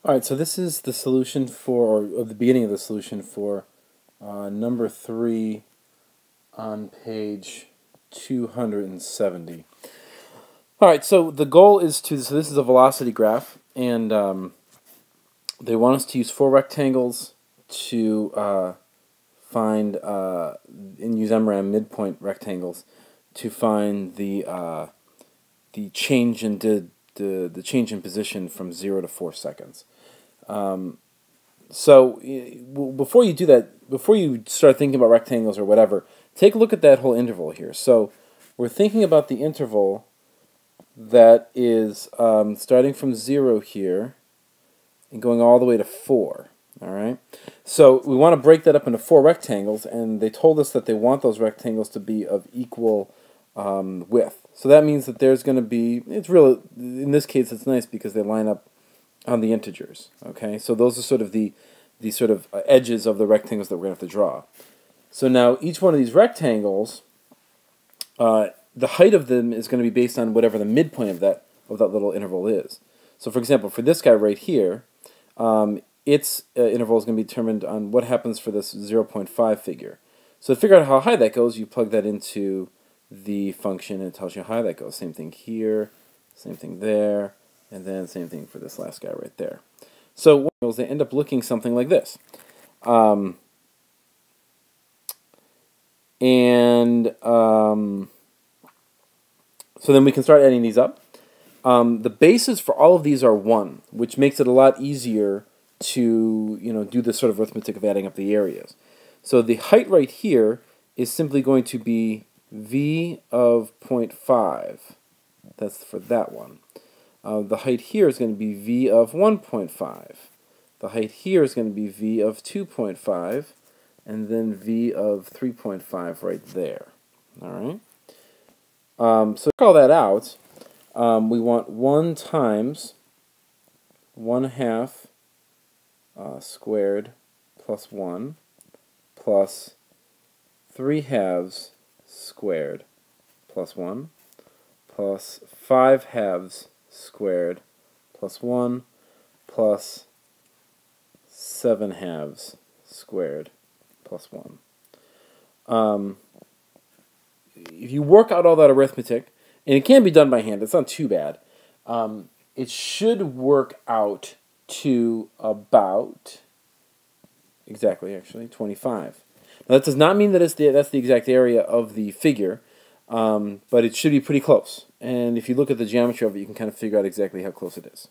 All right, so this is the solution for, or the beginning of the solution for number 3 on page 270. All right, so the goal is so this is a velocity graph, and they want us to use 4 rectangles to find, and use MRAM midpoint rectangles to find the change in the change in position from 0 to 4 seconds. So before you do that, before you start thinking about rectangles or whatever, take a look at that whole interval here. So we're thinking about the interval that is starting from 0 here and going all the way to 4. All right. So we want to break that up into 4 rectangles, and they told us that they want those rectangles to be of equal width. So that means that there's going to be, it's really, in this case it's nice because they line up on the integers. Okay, so those are sort of the sort of edges of the rectangles that we're going to have to draw. So now each one of these rectangles, the height of them is going to be based on whatever the midpoint of that little interval is. So for example, for this guy right here, its interval is going to be determined on what happens for this 0.5 figure. So to figure out how high that goes, you plug that into the function and it tells you how high that goes. Same thing here, same thing there, and then same thing for this last guy right there. So they end up looking something like this. So then we can start adding these up. The bases for all of these are 1, which makes it a lot easier to do this sort of arithmetic of adding up the areas. So the height right here is simply going to be v of 0.5. That's for that one. The height here is going to be v of 1.5. The height here is going to be v of 2.5, and then v of 3.5 right there. All right. So to call that out, we want 1 times 1/2 squared plus 1 plus 3/2 squared plus 1 plus 5/2 squared plus 1 plus 7/2 squared plus 1. If you work out all that arithmetic, and it can be done by hand, it's not too bad, it should work out to about, exactly actually, 25. Now that does not mean that that's the exact area of the figure, but it should be pretty close. And if you look at the geometry of it, you can kind of figure out exactly how close it is.